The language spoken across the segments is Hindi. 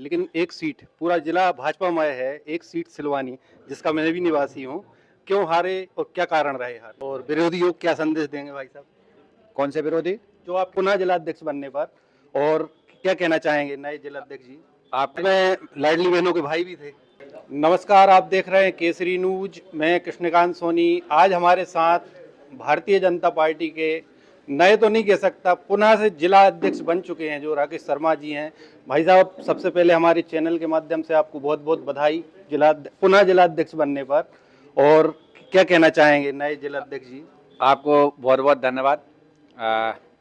लेकिन एक सीट पूरा जिला भाजपामय है, एक सीट सिलवानी जिसका मैं भी निवासी हूँ। क्यों हारे और क्या कारण रहे हार, और विरोधी योग क्या संदेश देंगे भाई साहब? कौन से विरोधी? जो आप पुनः जिलाध्यक्ष बनने पर, और क्या कहना चाहेंगे नए जिलाध्यक्ष जी? आप में लाडली बहनों के भाई भी थे। नमस्कार, आप देख रहे हैं केसरी न्यूज। मैं कृष्णकांत सोनी। आज हमारे साथ भारतीय जनता पार्टी के नए तो नहीं कह सकता, पुनः से जिला अध्यक्ष बन चुके हैं जो राकेश शर्मा जी हैं। भाई साहब, सबसे पहले हमारे चैनल के माध्यम से आपको बहुत बहुत बधाई पुनः जिलाध्यक्ष बनने पर। और क्या कहना चाहेंगे नए जिलाध्यक्ष जी? आपको बहुत बहुत धन्यवाद।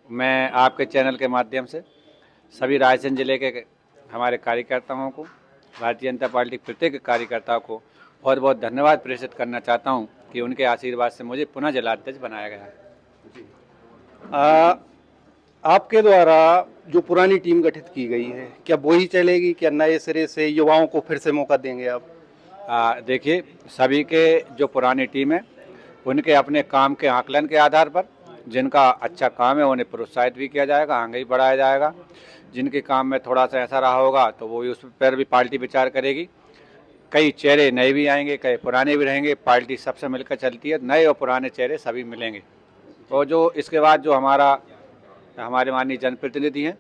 मैं आपके चैनल के माध्यम से सभी रायसेन जिले के हमारे कार्यकर्ताओं को, भारतीय जनता पार्टी के प्रत्येक कार्यकर्ताओं को बहुत बहुत धन्यवाद प्रेषित करना चाहता हूं कि उनके आशीर्वाद से मुझे पुनः जिलाध्यक्ष बनाया गया है। आपके द्वारा जो पुरानी टीम गठित की गई है, क्या वो ही चलेगी, क्या नए सिरे से युवाओं को फिर से मौका देंगे आप? देखिए, सभी के जो पुरानी टीम है उनके अपने काम के आकलन के आधार पर जिनका अच्छा काम है उन्हें प्रोत्साहित भी किया जाएगा, आगे ही बढ़ाया जाएगा। जिनके काम में थोड़ा सा ऐसा रहा होगा तो वो भी उस पर भी पार्टी विचार करेगी। कई चेहरे नए भी आएंगे, कई पुराने भी रहेंगे। पार्टी सबसे मिलकर चलती है, नए और पुराने चेहरे सभी मिलेंगे। और जो इसके बाद जो हमारे माननीय जनप्रतिनिधि हैं,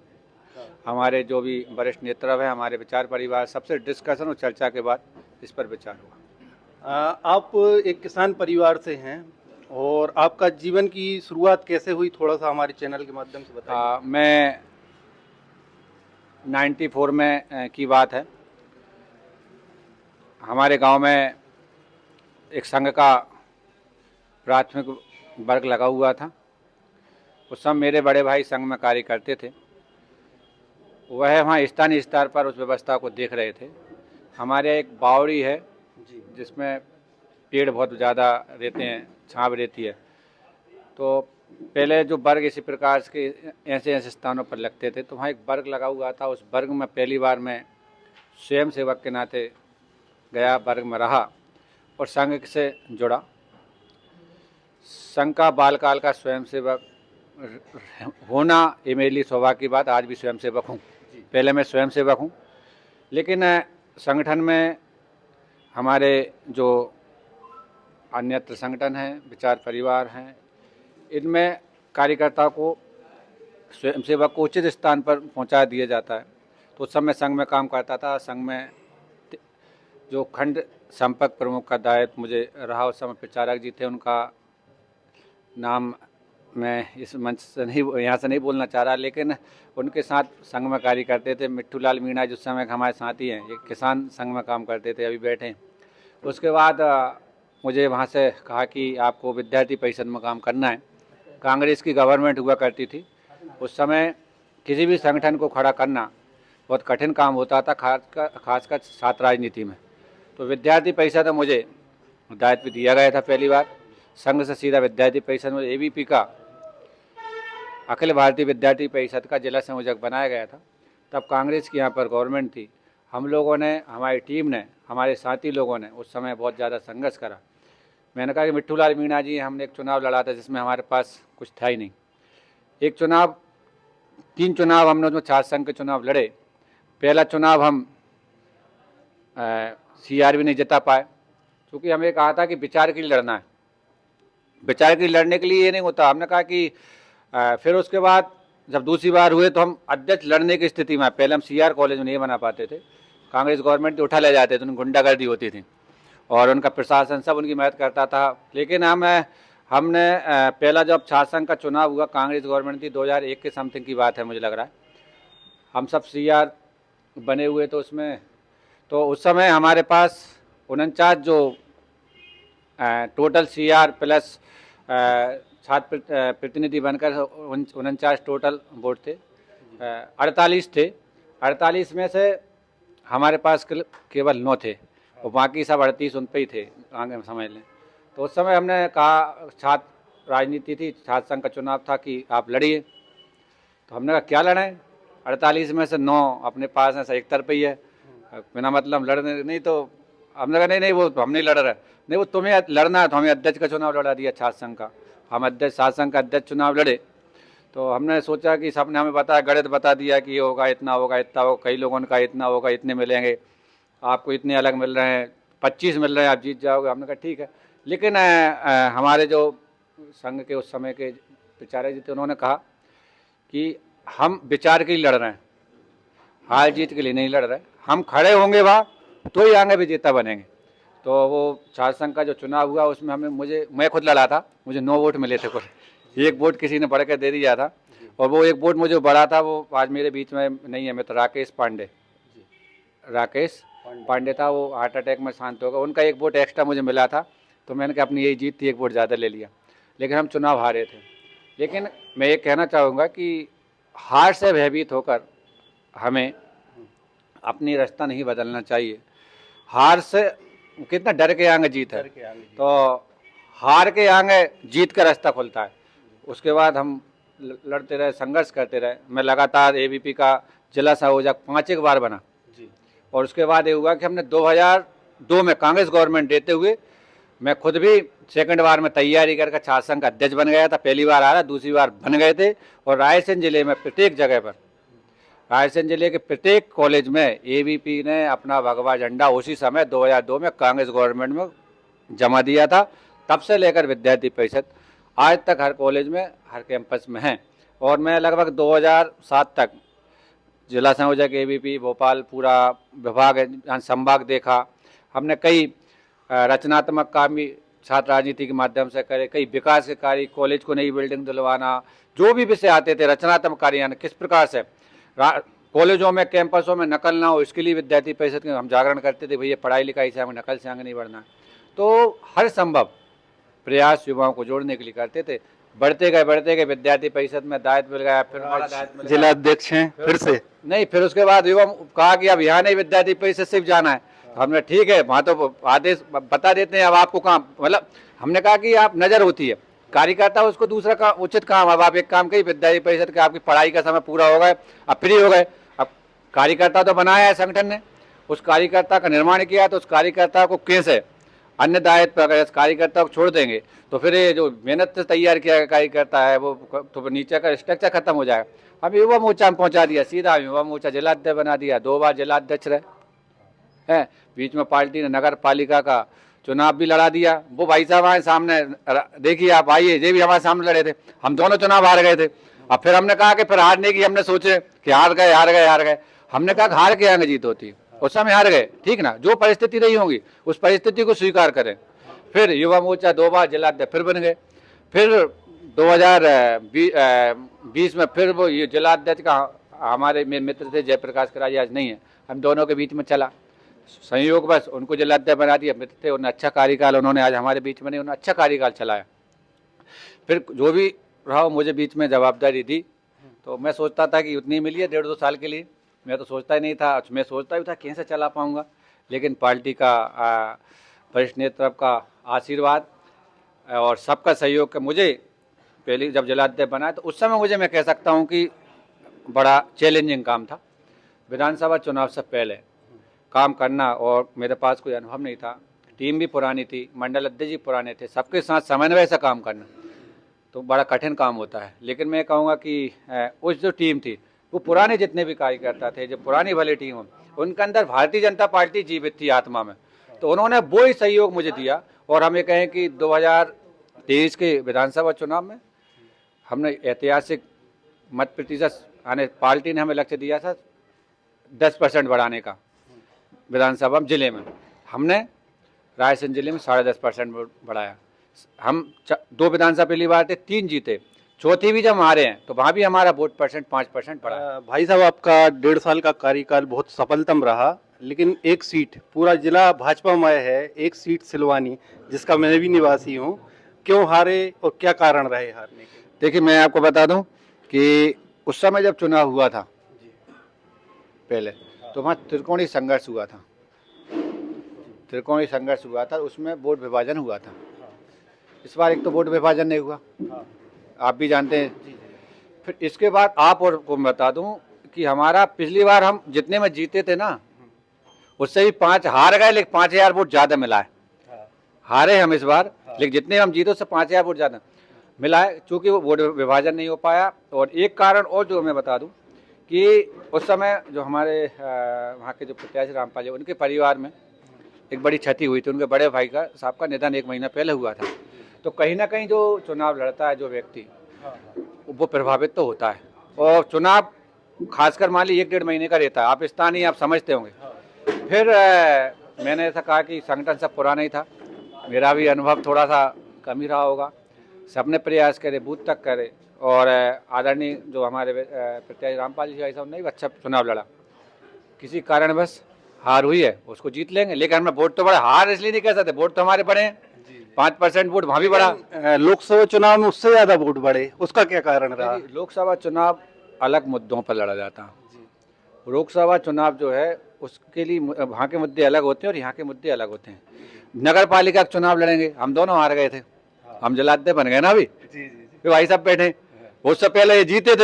हमारे जो भी वरिष्ठ नेतृत्व है, हमारे विचार परिवार, सबसे डिस्कशन और चर्चा के बाद इस पर विचार हुआ। आप एक किसान परिवार से हैं, और आपका जीवन की शुरुआत कैसे हुई, थोड़ा सा हमारे चैनल के माध्यम से बताइए। मैं 94 में की बात है। हमारे गांव में एक संघ का प्राथमिक वर्ग लगा हुआ था। उस समय मेरे बड़े भाई संघ में कार्य करते थे। वह वहाँ स्थानीय स्तर पर उस व्यवस्था को देख रहे थे। हमारे एक बावड़ी है जिसमें पेड़ बहुत ज़्यादा रहते हैं, छाँव रहती है। तो पहले जो वर्ग इसी प्रकार के ऐसे ऐसे स्थानों पर लगते थे, तो वहाँ एक वर्ग लगा हुआ था। उस वर्ग में पहली बार मैं स्वयं सेवक के नाते गया, वर्ग में रहा और संघ से जुड़ा। संघ का बालकाल का स्वयंसेवक होना ये मेरे लिए सौभाग्य की बात। आज भी स्वयंसेवक हूँ। पहले मैं स्वयंसेवक हूँ, लेकिन संगठन में हमारे जो अन्यत्र संगठन हैं, विचार परिवार हैं, इनमें कार्यकर्ताओं को, स्वयंसेवक को उचित स्थान पर पहुंचा दिया जाता है। तो उस समय संघ में काम करता था। संघ में जो खंड संपर्क प्रमुख का दायित्व मुझे रहा, उस समय प्रचारक जी थे, उनका नाम मैं इस मंच से नहीं, यहाँ से नहीं बोलना चाह रहा, लेकिन उनके साथ संघ में कार्य करते थे मिट्टू लाल मीणा, जिस समय हमारे साथी हैं, ये किसान संघ में काम करते थे, अभी बैठे हैं। उसके बाद मुझे वहाँ से कहा कि आपको विद्यार्थी परिषद में काम करना है। कांग्रेस की गवर्नमेंट हुआ करती थी उस समय। किसी भी संगठन को खड़ा करना बहुत कठिन काम होता था, खासकर छात्र राजनीति में। तो विद्यार्थी परिषद में मुझे दायित्व दिया गया था पहली बार। संघ से सीधा विद्यार्थी परिषद में एबीपी का, अखिल भारतीय विद्यार्थी परिषद का जिला संयोजक बनाया गया था। तब कांग्रेस की यहाँ पर गवर्नमेंट थी। हम लोगों ने, हमारी टीम ने, हमारे साथी लोगों ने उस समय बहुत ज़्यादा संघर्ष करा। मैंने कहा कि मिट्टू लाल मीणा जी, हमने एक चुनाव लड़ा था जिसमें हमारे पास कुछ था ही नहीं। एक चुनाव, 3 चुनाव हमने उसमें छात्र संघ के चुनाव लड़े। पहला चुनाव हम CRB नहीं जिता पाए, क्योंकि हमें कहा था कि विचार के लिए लड़ना है। विचार के लिए लड़ने के लिए ये नहीं होता। हमने कहा कि फिर उसके बाद जब दूसरी बार हुए तो हम अध्यक्ष लड़ने की स्थिति में, पहले हम CR कॉलेज में नहीं बना पाते थे। कांग्रेस गवर्नमेंट उठा ले जाते थे, उनकी गुंडागर्दी होती थी और उनका प्रशासन सब उनकी मदद करता था। लेकिन हमने पहला जब छात्र संघ का चुनाव हुआ, कांग्रेस गवर्नमेंट थी, 2001 के समथिंग की बात है मुझे लग रहा है। हम सब CR बने हुए तो उसमें, तो उस समय हमारे पास 49 जो टोटल CR प्लस छात्र प्रतिनिधि बनकर 49 टोटल वोट थे। 48 थे। 48 में से हमारे पास केवल 9 थे और बाकी सब 38 उन पे ही थे, आगे समझ लें। तो उस समय हमने कहा, छात्र राजनीति थी, छात्र संघ का चुनाव था कि आप लड़िए। तो हमने कहा क्या लड़ें, 48 में से 9 अपने पास है, एक तरफ ही है, बिना मतलब लड़ने नहीं। तो हमने कहा नहीं वो हम नहीं लड़ रहे। नहीं, वो तुम्हें लड़ना है तो हमें अध्यक्ष का चुनाव लड़ा दिया छात्र संघ का। हम अध्यक्ष, छात्र संघ का अध्यक्ष चुनाव लड़े। तो हमने सोचा कि सबने हमें बताया, गणित बता दिया कि ये होगा, इतना होगा, इतना होगा, कई लोगों ने कहा इतना होगा, इतने मिलेंगे आपको, इतने अलग मिल रहे हैं, 25 मिल रहे हैं, आप जीत जाओगे। हमने कहा ठीक है। लेकिन हमारे जो संघ के उस समय के प्रचारक जी थे, उन्होंने कहा कि हम विचार के लिए लड़ रहे हैं, हार जीत के लिए नहीं लड़ रहे, हम खड़े होंगे वहाँ तो ही आगे विजेता बनेंगे। तो वो छात्र संघ का जो चुनाव हुआ उसमें मैं खुद लड़ा था, मुझे 9 वोट मिले थे कुल, 1 वोट किसी ने बढ़ के दे दिया था, और वो 1 वोट मुझे बढ़ा था, वो आज मेरे बीच में नहीं है, मित्र राकेश पांडे था, वो हार्ट अटैक में शांत होगा, उनका 1 वोट एक्स्ट्रा मुझे मिला था। तो मैंने कहा अपनी यही जीत थी, 1 वोट ज़्यादा ले लिया, लेकिन हम चुनाव हारे थे। लेकिन मैं ये कहना चाहूँगा कि हार से भयभीत होकर हमें अपनी रास्ता नहीं बदलना चाहिए। हार से कितना डर के आगे जीत है, तो हार के आगे जीत का रास्ता खुलता है। उसके बाद हम लड़ते रहे, संघर्ष करते रहे। मैं लगातार एबीपी का जिला संयोजक 5 बार बना जी। और उसके बाद ये हुआ कि हमने 2002 में कांग्रेस गवर्नमेंट देते हुए मैं खुद भी सेकंड बार में तैयारी करके छात्र संघ का अध्यक्ष बन गया था। पहली बार आ रहा, दूसरी बार बन गए थे। और रायसेन जिले में प्रत्येक जगह पर, रायसेन जिले के प्रत्येक कॉलेज में एबीपी ने अपना भगवा झंडा उसी समय 2002 में कांग्रेस गवर्नमेंट में जमा दिया था। तब से लेकर विद्यार्थी परिषद आज तक हर कॉलेज में, हर कैंपस में हैं। और मैं लगभग 2007 तक जिला संयोजक एबीपी भोपाल पूरा विभाग संभाग देखा। हमने कई रचनात्मक काम भी छात्र राजनीति के माध्यम से करे, कई विकास के कार्य, कॉलेज को नई बिल्डिंग दिलवाना, जो भी विषय आते थे रचनात्मक कार्य, यानी किस प्रकार से कॉलेजों में, कैंपसों में नकल ना हो, इसके लिए विद्यार्थी परिषद के हम जागरण करते थे, भैया पढ़ाई लिखाई से हमें नकल से आगे नहीं बढ़ना। तो हर संभव प्रयास युवाओं को जोड़ने के लिए करते थे। बढ़ते गए विद्यार्थी परिषद में दायित्व मिल गया, फिर बड़ा दायित्व, जिला अध्यक्ष हैं फिर से नहीं, फिर उसके बाद युवा कहा कि अब यहाँ नहीं, विद्यार्थी परिषद सिर्फ जाना है। हमने ठीक है, वहाँ तो आदेश बता देते हैं, अब आपको काम, मतलब हमने कहा कि आप नजर होती है कार्यकर्ता, उसको दूसरा का उचित काम। अब आप एक काम करिए, विद्यार्थी परिषद का आपकी पढ़ाई का समय पूरा हो गया, अब फ्री हो गए। अब कार्यकर्ता तो बनाया है संगठन ने, उस कार्यकर्ता का निर्माण किया, तो उस कार्यकर्ता को कैसे अन्य दायित्व, अगर इस कार्यकर्ता को छोड़ देंगे तो फिर ये जो मेहनत से तैयार किया कार्यकर्ता है वो तो नीचे का स्ट्रक्चर खत्म हो जाएगा। हम युवा मोर्चा में पहुँचा दिया, सीधा युवा मोर्चा जिला अध्यक्ष बना दिया, 2 बार जिला अध्यक्ष रहे हैं। बीच में पार्टी ने नगर पालिका का चुनाव भी लड़ा दिया। वो भाई साहब आए सामने, देखिए आप आइए, ये भी हमारे सामने लड़े थे, हम दोनों चुनाव हार गए थे। अब फिर हमने कहा कि फिर हारने की हमने सोचे कि हार गए। हमने कहा हार के आगे जीत होती है, उस समय हार गए, ठीक ना, जो परिस्थिति रही होगी उस परिस्थिति को स्वीकार करें। फिर युवा मोर्चा 2 बार जिला अध्यक्ष फिर बन गए। फिर 2020 में फिर वो ये जिला अध्यक्ष का हमारे मित्र थे जयप्रकाश कराजी, आज नहीं है, हम दोनों के बीच में चला संयोग, बस उनको जिला अध्यक्ष बना दिया। मित्र थे, उन्होंने अच्छा कार्यकाल, उन्होंने आज हमारे बीच में नहीं, उन्होंने अच्छा कार्यकाल चलाया। फिर जो भी रहा मुझे बीच में जवाबदारी दी, तो मैं सोचता था कि उतनी मिली है 1.5-2 साल के लिए, मैं तो सोचता ही नहीं था, मैं सोचता भी था कैसे चला पाऊंगा। लेकिन पार्टी का वरिष्ठ नेतृत्व का आशीर्वाद और सबका सहयोग का, मुझे पहले जब जिला अध्यक्ष बना तो उस समय मैं कह सकता हूं कि बड़ा चैलेंजिंग काम था विधानसभा चुनाव से पहले काम करना। और मेरे पास कोई अनुभव नहीं था, टीम भी पुरानी थी, मंडल अध्यक्ष जी पुराने थे, सबके साथ समन्वय से काम करना तो बड़ा कठिन काम होता है। लेकिन मैं कहूँगा कि उस जो टीम थी वो पुराने जितने भी कार्यकर्ता थे, जो पुरानी भले टीम हो, उनके अंदर भारतीय जनता पार्टी जीवित थी आत्मा में, तो उन्होंने वो ही सहयोग मुझे दिया। और हम ये कहें कि 2023 के विधानसभा चुनाव में हमने ऐतिहासिक मत प्रतिशत आने, पार्टी ने हमें लक्ष्य दिया था 10% बढ़ाने का विधानसभा जिले में, हमने रायसेन जिले में 10.5% बढ़ाया। हम 2 विधानसभा पहली बार थे, 3 जीते, चौथी भी जब हमारे हैं तो वहाँ भी हमारा वोट परसेंट 5% बढ़ा। भाई साहब, आपका 1.5 साल का कार्यकाल बहुत सफलतम रहा, लेकिन एक सीट पूरा जिला भाजपामय है, एक सीट सिलवानी जिसका मैं भी निवासी हूँ, क्यों हारे और क्या कारण रहे हारने के? देखिए मैं आपको बता दूं कि उस समय जब चुनाव हुआ था पहले, तो वहाँ त्रिकोणीय संघर्ष हुआ था, उसमें वोट विभाजन हुआ था। इस बार एक तो वोट विभाजन नहीं हुआ, आप भी जानते हैं। फिर इसके बाद आप और को बता दूं कि हमारा पिछली बार हम जितने में जीते थे ना, उससे भी 5 हार गए, लेकिन 5000 वोट ज़्यादा मिला है। हारे हम इस बार, लेकिन जितने हम जीते उससे 5000 वोट ज़्यादा। मिला है, चूँकि वो वोट विभाजन नहीं हो पाया। और एक कारण और जो मैं बता दूं कि उस समय जो हमारे वहाँ के जो प्रत्याशी रामपाल जी, उनके परिवार में एक बड़ी क्षति हुई थी। उनके बड़े भाई का साहब का निधन 1 महीना पहले हुआ था। तो कहीं ना कहीं जो चुनाव लड़ता है जो व्यक्ति, वो प्रभावित तो होता है। और चुनाव खासकर मान ली 1-1.5 महीने का रहता है, आप स्थानीय आप समझते होंगे। फिर मैंने ऐसा कहा कि संगठन सब पुराना ही था, मेरा भी अनुभव थोड़ा सा कम ही रहा होगा। सबने प्रयास करे, बूथ तक करे, और आदरणीय जो हमारे प्रत्याशी रामपाल जी भाई साहब ने भी अच्छा चुनाव लड़ा। किसी कारणवश हार हुई है, उसको जीत लेंगे, लेकिन हमें वोट तो बड़ा, हार इसलिए नहीं कह सकते, वोट तो हमारे बड़े हैं। 5% वोट वहाँ भी बढ़ा। लोकसभा चुनाव में उससे ज्यादा वोट बढ़े, उसका क्या कारण रहा? लोकसभा चुनाव अलग मुद्दों पर लड़ा जाता है। लोकसभा चुनाव जो है उसके लिए वहाँ के मुद्दे अलग होते हैं और यहाँ के मुद्दे अलग होते हैं। नगर पालिका का चुनाव लड़ेंगे, हम दोनों हार गए थे, हम जलाते बन गए ना अभी। फिर भाई साहब बैठे, उससे पहले ये जीते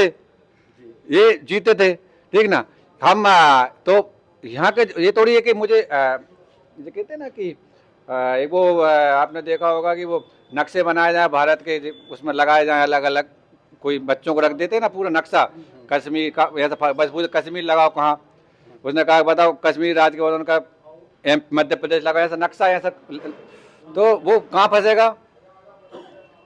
थे, ठीक ना। हम तो यहाँ के ये थोड़ी है कि मुझे ये कहते हैं ना कि एक वो आपने देखा होगा कि वो नक्शे बनाए जाए भारत के, उसमें लगाए जाए अलग अलग, कोई बच्चों को रख देते हैं ना पूरा नक्शा कश्मीर का, ऐसा बस पूरे कश्मीर लगाओ कहाँ। उसने कहा बताओ कश्मीर राज्य के बाद उनका मध्य प्रदेश लगा, ऐसा नक्शा ऐसा, तो वो कहाँ फंसेगा?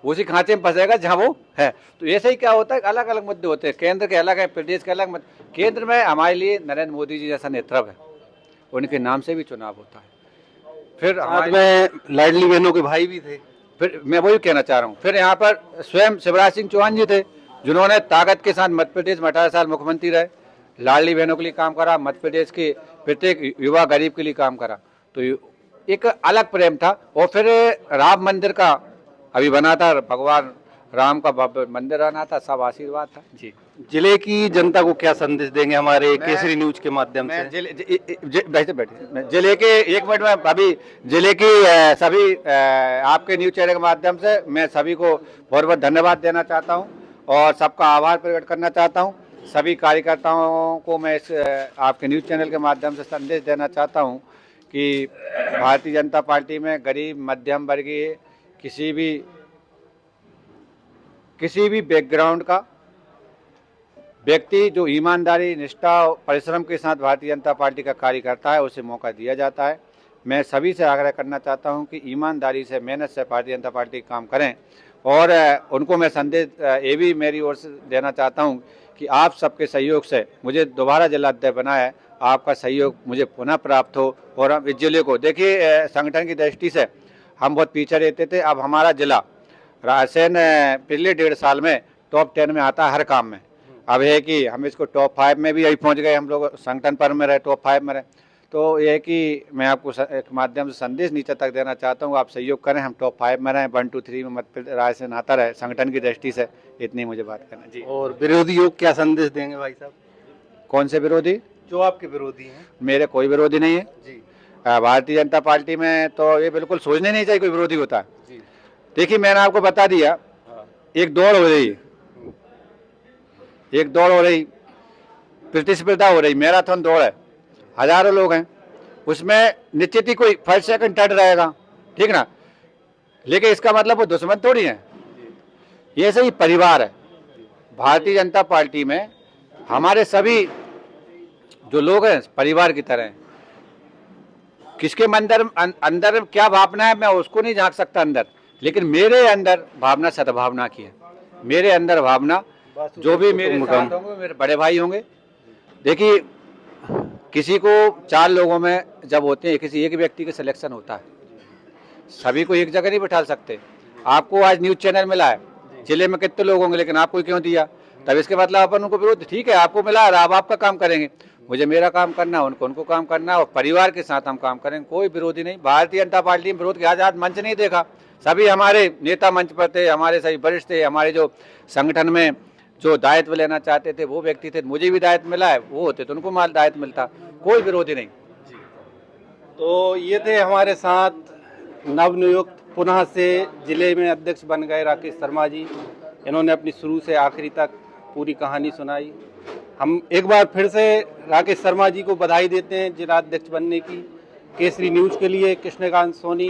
उसी खांचे में फंसेगा जहाँ वो है। तो ऐसे ही क्या होता है, अलग अलग मुद्दे होते हैं, केंद्र के अलग है, प्रदेश के अलग। केंद्र में हमारे लिए नरेंद्र मोदी जी जैसा नेतृत्व है, उनके नाम से भी चुनाव होता है। फिर साथ में लाडली बहनों के भाई भी थे। फिर मैं वही कहना चाह रहा हूँ, फिर यहाँ पर स्वयं शिवराज सिंह चौहान जी थे, जिन्होंने ताकत के साथ मध्य प्रदेश में 18 साल मुख्यमंत्री रहे, लाडली बहनों के लिए काम करा, मध्य प्रदेश के प्रत्येक युवा गरीब के लिए काम करा। तो एक अलग प्रेम था। और फिर राम मंदिर का अभी बना था, भगवान राम का मंदिर बना था, सब आशीर्वाद था जी। जिले की जनता को क्या संदेश देंगे हमारे केसरी न्यूज के माध्यम से? जिले के 1 मिनट में अभी जिले की सभी आपके न्यूज चैनल के माध्यम से मैं सभी को बहुत बहुत धन्यवाद देना चाहता हूं और सबका आभार प्रकट करना चाहता हूं। सभी कार्यकर्ताओं को मैं इस आपके न्यूज चैनल के माध्यम से संदेश देना चाहता हूं कि भारतीय जनता पार्टी में गरीब मध्यम वर्गीय किसी भी बैकग्राउंड का व्यक्ति जो ईमानदारी, निष्ठा और परिश्रम के साथ भारतीय जनता पार्टी का कार्य करता है, उसे मौका दिया जाता है। मैं सभी से आग्रह करना चाहता हूं कि ईमानदारी से, मेहनत से भारतीय जनता पार्टी काम करें। और उनको मैं संदेश ये भी मेरी ओर से देना चाहता हूं कि आप सबके सहयोग से मुझे दोबारा जिला अध्यक्ष बनाया है, आपका सहयोग मुझे पुनः प्राप्त हो। और हम इस जिले को देखिए, संगठन की दृष्टि से हम बहुत पीछे रहते थे, अब हमारा जिला रायसेन पिछले 1.5 साल में टॉप 10 में आता है हर काम में। अब है कि हम इसको टॉप 5 में भी अभी पहुंच गए, हम लोग संगठन पर में रहे, टॉप 5 में रहे। तो ये है कि मैं आपको एक माध्यम से संदेश नीचे तक देना चाहता हूँ, आप सहयोग करें, हम टॉप 5 में रहें, 1, 2, 3 में मध्य रायसेन आता रहे संगठन की दृष्टि से। इतनी मुझे बात करना जी। और विरोधी योग क्या संदेश देंगे भाई साहब? कौन से विरोधी? जो आपके विरोधी हैं। मेरे कोई विरोधी नहीं है जी। भारतीय जनता पार्टी में तो ये बिल्कुल सोचने नहीं चाहिए कोई विरोधी होता है जी। देखिए, मैंने आपको बता दिया, एक दौड़ हो रही है, एक दौड़ हो रही, प्रतिस्पर्धा हो रही, मैराथन दौड़ है, हजारों लोग हैं, उसमें निश्चित ही कोई फर्स्ट सेकंड थर्ड रहेगा, ठीक ना। लेकिन इसका मतलब वो दुश्मन थोड़ी है, ये सही परिवार है। भारतीय जनता पार्टी में हमारे सभी जो लोग हैं परिवार की तरह हैं। किसके अंदर क्या भावना है मैं उसको नहीं झांक सकता अंदर, लेकिन मेरे अंदर भावना सद्भावना की है। मेरे अंदर भावना, जो भी मेरे साथ होंगे मेरे बड़े भाई होंगे। देखिए, किसी को 4 लोगों में जब होते हैं, किसी एक व्यक्ति का सिलेक्शन होता है, सभी को एक जगह नहीं बिठा सकते। आपको आज न्यूज चैनल मिला है, जिले में कितने लोग होंगे, लेकिन आपको क्यों दिया? तब इसके मतलब अपन उनको विरोध, ठीक है आपको मिला, अब आपका काम करेंगे, मुझे मेरा काम करना, उनको काम करना, और परिवार के साथ हम काम करेंगे, कोई विरोधी नहीं। भारतीय जनता पार्टी में विरोध के आजाद मंच नहीं देखा, सभी हमारे नेता मंच पर थे, हमारे सभी वरिष्ठ थे, हमारे जो संगठन में जो दायित्व लेना चाहते थे वो व्यक्ति थे। मुझे भी दायित्व मिला है, वो होते तो उनको माल दायित्व मिलता, कोई विरोधी नहीं। तो ये थे हमारे साथ नवनियुक्त पुनः से जिले में अध्यक्ष बन गए राकेश शर्मा जी। इन्होंने अपनी शुरू से आखिरी तक पूरी कहानी सुनाई। हम एक बार फिर से राकेश शर्मा जी को बधाई देते हैं जिला अध्यक्ष बनने की। केसरी न्यूज के लिए कृष्णकांत सोनी।